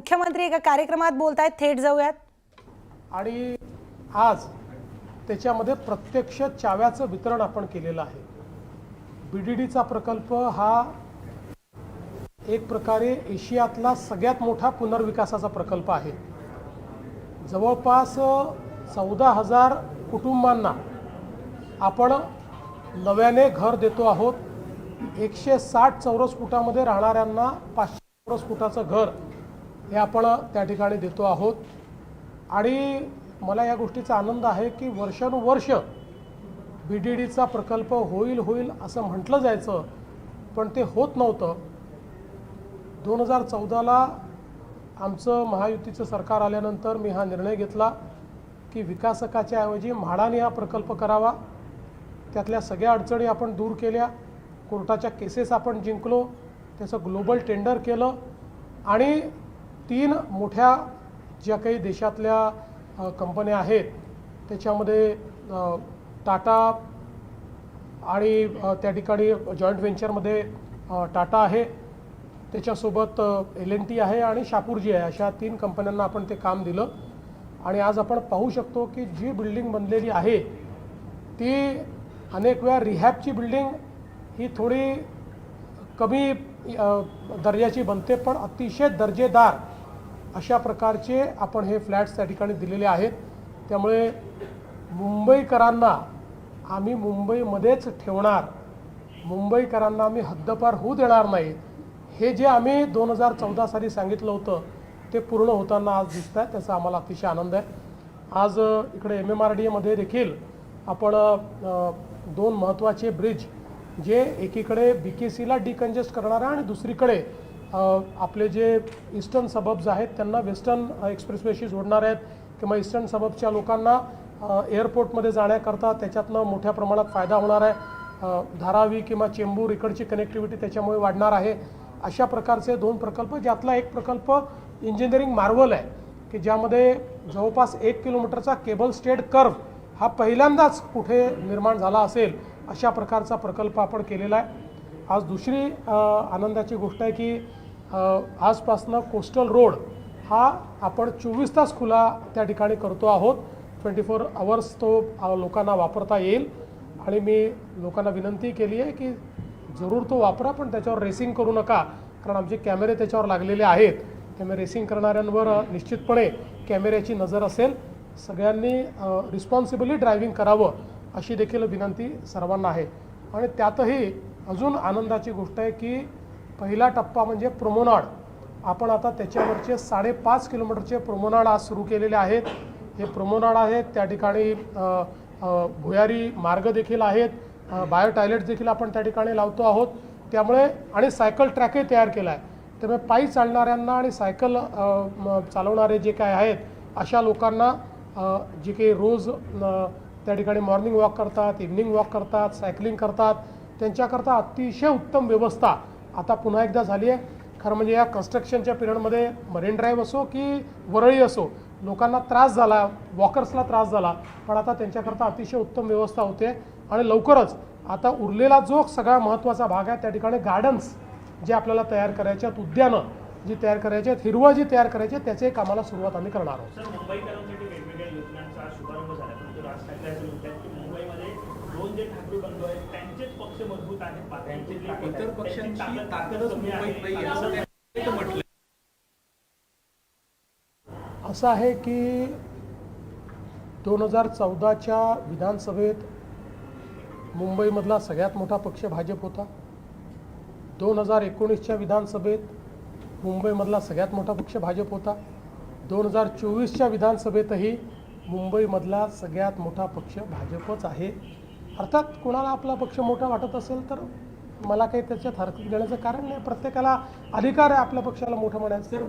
मुख्यमंत्री एका कार्यक्रमात बोलतायत, थेट जाऊयात। आणि आज त्याच्यामध्ये प्रत्यक्ष चाव्याचं वितरण आपण केलेलं आहे। बीडीडीचा प्रकल्प हा एक प्रकारे एशियातला सगळ्यात मोठा पुनर्विकासाचा प्रकल्प आहे। जवळपास 14,000 कुटुंबांना आपण नव्याने घर देतो आहोत। 160 चौरस फुटामध्ये राहणाऱ्यांना 500 चौरस फुटाचं घर हे आपण त्या ठिकाणी देतो आहोत। आणि मला या गोष्टीचा आनंद आहे की वर्षानुवर्ष बीडीडीचा प्रकल्प होईल असं म्हटलं जायचं, पण ते होत नव्हतं। 2014ला आमचं महायुतीचं सरकार आल्यानंतर मी हा निर्णय घेतला की विकासकाच्या ऐवजी म्हाडाने हा प्रकल्प करावा। त्यातल्या सगळ्या अडचणी आपण दूर केल्या, कोर्टाच्या केसेस आपण जिंकलो, त्याचं ग्लोबल टेंडर केलं आणि 3 मोठ्या ज्या काही देशातल्या कंपन्या आहेत त्याच्यामध्ये टाटा आणि त्या ठिकाणी जॉईंट व्हेंचरमध्ये टाटा आहे, त्याच्यासोबत L&T आहे आणि शापूरजी आहे, अशा 3 कंपन्यांना आपण ते काम दिलं। आणि आज आपण पाहू शकतो की जी बिल्डिंग बनलेली आहे ती अनेक वेळा रिहॅबची बिल्डिंग ही थोडी कमी दर्जाची बनते, पण अतिशय दर्जेदार अशा प्रकारचे आपण हे फ्लॅट्स त्या ठिकाणी दिलेले आहेत। त्यामुळे मुंबईकरांना आम्ही मुंबईमध्येच ठेवणार, मुंबईकरांना आम्ही हद्दपार होऊ देणार नाही, हे जे आम्ही 2014 साली सांगितलं होतं ते पूर्ण होताना आज दिसत आहे। त्याचा आम्हाला अतिशय आनंद आहे। आज इकडे MMRDA देखील आपण 2 महत्त्वाचे ब्रिज जे एकीकडे BKCला डिकंजेस्ट करणार आहे आणि दुसरीकडे आपले जे ईस्टर्न सबब्स आहेत त्यांना वेस्टर्न एक्सप्रेसवेशी जोडणार आहेत, किंवा ईस्टर्न सबब्सच्या लोकांना एअरपोर्टमध्ये जाण्याकरता त्याच्यातनं मोठ्या प्रमाणात फायदा होणार आहे। धारावी किंवा चेंबूर इकडची कनेक्टिव्हिटी त्याच्यामुळे वाढणार आहे। अशा प्रकारचे 2 प्रकल्प, ज्यातला एक प्रकल्प इंजिनिअरिंग मार्वल आहे की ज्यामध्ये जवळपास 1 किलोमीटरचा केबल स्टेड कर्व हा पहिल्यांदाच कुठे निर्माण झाला असेल अशा प्रकारचा प्रकल्प आपण केलेला आहे। आज दुसरी आनंदाची गोष्ट आहे की आजपासनं कोस्टल रोड हा आपण 24 तास खुला त्या ठिकाणी करतो आहोत। 24 आवर्स तो लोकांना वापरता येईल। आणि मी लोकांना विनंती केली आहे की जरूर तो वापरा, पण त्याच्यावर रेसिंग करू नका, कारण आमचे कॅमेरे त्याच्यावर लागलेले आहेत। त्यामुळे रेसिंग करणाऱ्यांवर निश्चितपणे कॅमेऱ्याची नजर असेल। सगळ्यांनी रिस्पॉन्सिबली ड्रायव्हिंग करावं अशी देखील विनंती सर्वांना आहे। आणि त्यातही अजून आनंदाची गोष्ट आहे की पहिला टप्पा म्हणजे प्रोमोनाड, आपण आता त्याच्यावरचे 5.5 किलोमीटरचे प्रोमोनाड आज सुरू केलेले आहेत। हे प्रोमोनाड आहेत, त्या ठिकाणी भुयारी मार्ग देखील आहेत, बायो टॉयलेट्स देखील आपण त्या ठिकाणी लावतो आहोत। त्यामुळे आणि सायकल ट्रॅकही तयार केला आहे। त्यामुळे पायी चालणाऱ्यांना आणि सायकल चालवणारे जे काय आहेत अशा लोकांना जे काही रोज त्या ठिकाणी मॉर्निंग वॉक करतात, इव्हनिंग वॉक करतात, सायकलिंग करतात, त्यांच्याकरता अतिशय उत्तम व्यवस्था आता पुन्हा एकदा झाली आहे। खरं म्हणजे या कन्स्ट्रक्शनच्या पिरियडमध्ये मरीन ड्राईव्ह असो की वरळी असो, लोकांना त्रास झाला, वॉकर्सला त्रास झाला, पण आता त्यांच्याकरता अतिशय उत्तम व्यवस्था होते। आणि लवकरच आता उरलेला जो सगळा महत्त्वाचा भाग आहे त्या ठिकाणी गार्डन्स जे आपल्याला तयार करायचे आहेत, उद्यानं जी तयार करायची आहेत, हिरवळ जी तयार करायची आहे, त्याचे कामाला सुरुवात आम्ही करणार आहोत। सर, मुंबईकरांसाठी वेगवेगळ्या योजनांचा शुभारंभ झाला, परंतु राज ठाकरे असं म्हणतात की मुंबईमध्ये 2 जे ठाकरे बंधू आहेत त्यांचेच पक्ष मजबूत आहेत, बाकीचे इतर पक्षांची ताकदच मुंबईत नाही असं म्हटलं। असं आहे की 2014च्या विधानसभेत मुंबईमधला सगळ्यात मोठा पक्ष भाजप होता। 2019च्या विधानसभेत मुंबईमधला सगळ्यात मोठा पक्ष भाजप होता। 2024च्या विधानसभेतही मुंबईमधला सगळ्यात मोठा पक्ष भाजपच आहे। अर्थात कोणाला आपला पक्ष मोठा वाटत असेल तर मला काही त्याच्यात हरकत घेण्याचं कारण नाही, प्रत्येकाला अधिकार आहे आपल्या पक्षाला मोठं म्हणायचं।